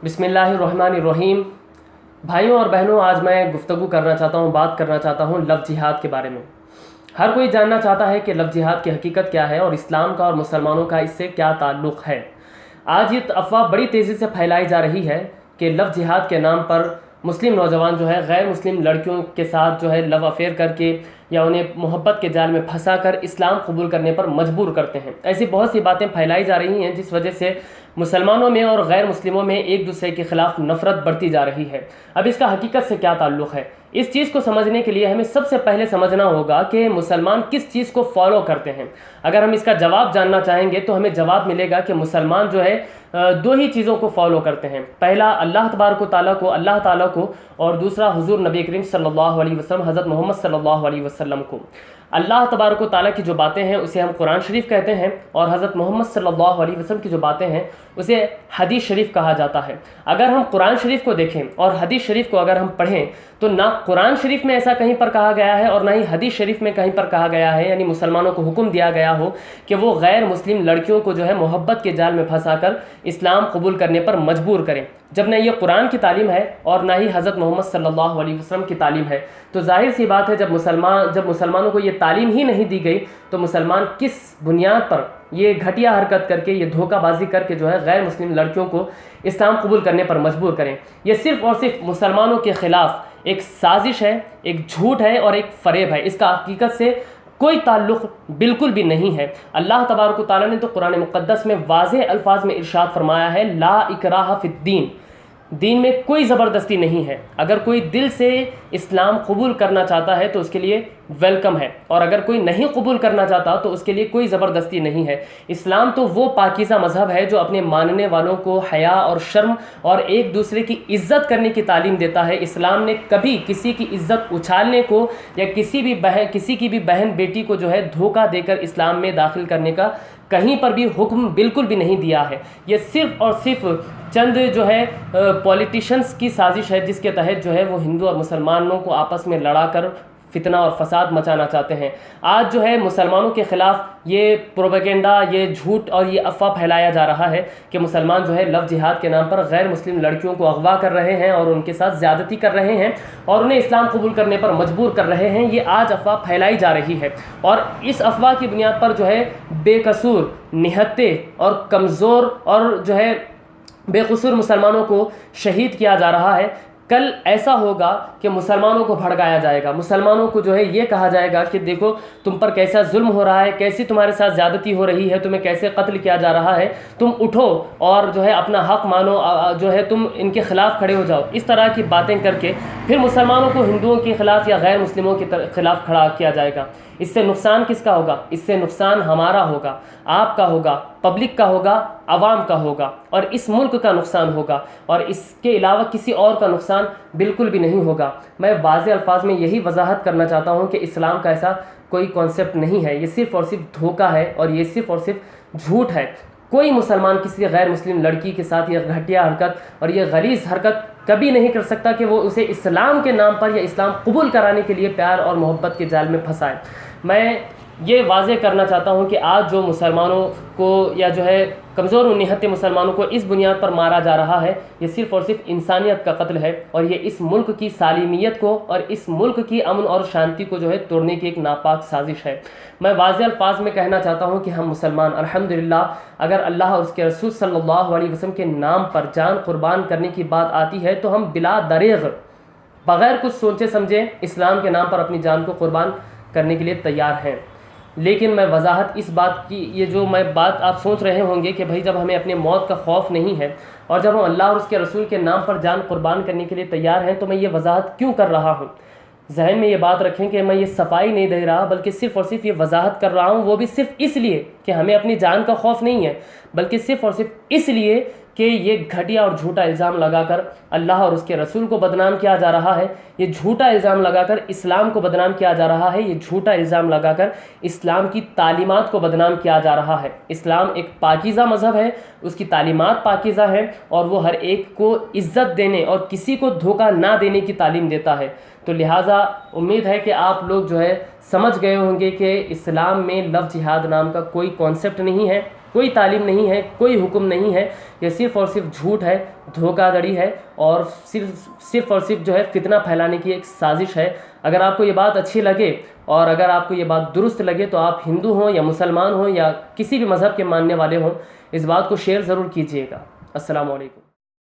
बिस्मिल्लाहिर्रहमानिर्रहीम। भाइयों और बहनों, आज मैं गुफ्तगू करना चाहता हूँ, बात करना चाहता हूँ लव जिहाद के बारे में। हर कोई जानना चाहता है कि लव जिहाद की हकीकत क्या है और इस्लाम का और मुसलमानों का इससे क्या ताल्लुक़ है। आज ये अफवाह बड़ी तेज़ी से फैलाई जा रही है कि लव जिहाद के नाम पर मुस्लिम नौजवान जो है गैर मुस्लिम लड़कियों के साथ जो है लव अफेयर करके या उन्हें मोहब्बत के जाल में फंसा कर इस्लाम कबूल करने पर मजबूर करते हैं। ऐसी बहुत सी बातें फैलाई जा रही हैं जिस वजह से मुसलमानों में और गैर मुस्लिमों में एक दूसरे के ख़िलाफ़ नफ़रत बढ़ती जा रही है। अब इसका हकीकत से क्या ताल्लुक़ है, इस चीज़ को समझने के लिए हमें सबसे पहले समझना होगा कि मुसलमान किस चीज़ को फॉलो करते हैं। अगर हम इसका जवाब जानना चाहेंगे तो हमें जवाब मिलेगा कि मुसलमान जो है दो ही चीज़ों को फॉलो करते हैं। पहला अल्लाह तबारक ताला को और दूसरा हुजूर नबी करीम सल्लल्लाहु अलैहि वसल्लम हज़रत मोहम्मद सल्लल्लाहु अलैहि वसल्लम को। अल्लाह तबारक ताला की जो बातें हैं उसे हम कुरान शरीफ कहते हैं और हज़रत मोहम्मद सल्लल्लाहु अलैहि वसल्लम की जो बातें हैं उसे हदीस शरीफ कहा जाता है। अगर हम कुरान शरीफ को देखें और हदीस शरीफ को अगर हम पढ़ें तो ना कुरान शरीफ में ऐसा कहीं पर कहा गया है और ना ही हदीस शरीफ में कहीं पर कहा गया है, यानी मुसलमानों को हुक्म दिया गया हो कि वो गैर मुस्लिम लड़कियों को जो है मोहब्बत के जाल में फंसाकर इस्लाम कबूल करने पर मजबूर करें। जब न ये कुरान की तालीम है और ना ही हज़रत मोहम्मद सल्लल्लाहु अलैहि वसल्लम की तालीम है, तो जाहिर सी बात है जब मुसलमानों को ये तालीम ही नहीं दी गई तो मुसलमान किस बुनियाद पर ये घटिया हरकत करके, ये धोखाबाजी करके जो है गैर मुस्लिम लड़कियों को इस्लाम कबूल करने पर मजबूर करें। ये सिर्फ़ और सिर्फ मुसलमानों के ख़िलाफ़ एक साजिश है, एक झूठ है और एक फ़रेब है। इसका हकीकत से कोई ताल्लुक़ बिल्कुल भी नहीं है। अल्लाह तबारक ताला ने तो कुरान मुक़द्दस में वाज़ेह अल्फाज में इरशाद फरमाया है, ला इकराह फिद्दीन, दीन में कोई ज़बरदस्ती नहीं है। अगर कोई दिल से इस्लाम कबूल करना चाहता है तो उसके लिए वेलकम है, और अगर कोई नहीं कबूल करना चाहता तो उसके लिए कोई ज़बरदस्ती नहीं है। इस्लाम तो वो पाकीज़ा मज़हब है जो अपने मानने वालों को हया और शर्म और एक दूसरे की इज़्ज़त करने की तालीम देता है। इस्लाम ने कभी किसी की इज़्ज़त उछालने को या किसी की भी बहन बेटी को जो है धोखा देकर इस्लाम में दाखिल करने का कहीं पर भी हुक्म बिल्कुल भी नहीं दिया है। ये सिर्फ़ और सिर्फ चंद जो है पॉलिटिशियंस की साजिश है जिसके तहत जो है वो हिंदू और मुसलमानों को आपस में लड़ाकर फितना और फसाद मचाना चाहते हैं। आज जो है मुसलमानों के ख़िलाफ़ ये प्रोपेगेंडा, ये झूठ और ये अफवाह फैलाया जा रहा है कि मुसलमान जो है लव जिहाद के नाम पर गैर मुस्लिम लड़कियों को अगवा कर रहे हैं और उनके साथ ज़्यादती कर रहे हैं और उन्हें इस्लाम कबूल करने पर मजबूर कर रहे हैं। ये आज अफवाह फैलाई जा रही है और इस अफवाह की बुनियाद पर जो है बेकसूर, निहत्ते और कमज़ोर और जो है बेकसूर मुसलमानों को शहीद किया जा रहा है। कल ऐसा होगा कि मुसलमानों को भड़काया जाएगा, मुसलमानों को जो है ये कहा जाएगा कि देखो तुम पर कैसा जुल्म हो रहा है, कैसी तुम्हारे साथ ज़्यादती हो रही है, तुम्हें कैसे कत्ल किया जा रहा है, तुम उठो और जो है अपना हक़ मानो, जो है तुम इनके ख़िलाफ़ खड़े हो जाओ। इस तरह की बातें करके फिर मुसलमानों को हिंदुओं के ख़िलाफ़ या गैर मुस्लिमों के ख़िलाफ़ खड़ा किया जाएगा। इससे नुकसान किसका होगा? इससे नुकसान हमारा होगा, आपका होगा, पब्लिक का होगा, आवाम का होगा और इस मुल्क का नुकसान होगा और इसके अलावा किसी और का नुकसान बिल्कुल भी नहीं होगा। मैं वाज़ेह अल्फाज में यही वजाहत करना चाहता हूँ कि इस्लाम का ऐसा कोई कॉन्सेप्ट नहीं है। ये सिर्फ़ और सिर्फ धोखा है और ये सिर्फ़ और सिर्फ झूठ है। कोई मुसलमान किसी गैर मुस्लिम लड़की के साथ ये घटिया हरकत और ये गलीज़ हरकत कभी नहीं कर सकता कि वो उसे इस्लाम के नाम पर या इस्लाम कबूल कराने के लिए प्यार और मोहब्बत के जाल में फंसाए। मैं ये वाज़ेह करना चाहता हूँ कि आज जो मुसलमानों को या जो है कमज़ोर और निहत्ते मुसलमानों को इस बुनियाद पर मारा जा रहा है, ये सिर्फ़ और सिर्फ इंसानियत का कत्ल है और ये इस मुल्क की सालिमियत को और इस मुल्क की अमन और शांति को जो है तोड़ने की एक नापाक साजिश है। मैं वाज़ेह अल्फाज में कहना चाहता हूँ कि हम मुसलमान अल्हम्दुलिल्लाह, अगर अल्लाह और उसके रसूल सल्लल्लाहु अलैहि वसल्लम के नाम पर जान कुर्बान करने की बात आती है तो हम बिला दरेग़ बग़ैर कुछ सोचे समझे इस्लाम के नाम पर अपनी जान को कुर्बान करने के लिए तैयार हैं। लेकिन मैं वजाहत इस बात की, ये जो मैं बात आप सोच रहे होंगे कि भाई जब हमें अपने मौत का खौफ नहीं है और जब हम अल्लाह और उसके रसूल के नाम पर जान कुर्बान करने के लिए तैयार हैं तो मैं ये वजाहत क्यों कर रहा हूँ। जहन में ये बात रखें कि मैं ये सफाई नहीं दे रहा बल्कि सिर्फ़ और सिर्फ ये वजाहत कर रहा हूँ, वो भी सिर्फ इसलिए कि हमें अपनी जान का खौफ नहीं है, बल्कि सिर्फ़ और सिर्फ इसलिए कि ये घटिया और झूठा इल्ज़ाम लगाकर अल्लाह और उसके रसूल को बदनाम किया जा रहा है, ये झूठा इल्ज़ाम लगाकर इस्लाम को बदनाम किया जा रहा है, ये झूठा इल्ज़ाम लगाकर इस्लाम की तालीमात को बदनाम किया जा रहा है। इस्लाम एक पाकीज़ा मज़हब है, उसकी तालीमात पाकीज़ा है और वो हर एक को इज़्ज़त देने और किसी को धोखा ना देने की तालीम देता है। तो लिहाजा उम्मीद है कि आप लोग जो है समझ गए होंगे कि इस्लाम में लव जिहाद नाम का कोई कॉन्सेप्ट नहीं है کوئی تعلیم نہیں ہے، کوئی حکم نہیں ہے، یہ صرف اور صرف جھوٹ ہے، دھوکہ دڑی ہے، اور صرف اور صرف جو ہے فتنہ پھیلانے کی ایک سازش ہے۔ اگر آپ کو یہ بات اچھی لگے اور اگر آپ کو یہ بات درست لگے تو آپ ہندو ہوں یا مسلمان ہوں یا کسی بھی مذہب کے ماننے والے ہوں، اس بات کو شیئر ضرور کیجیے گا۔ السلام علیکم۔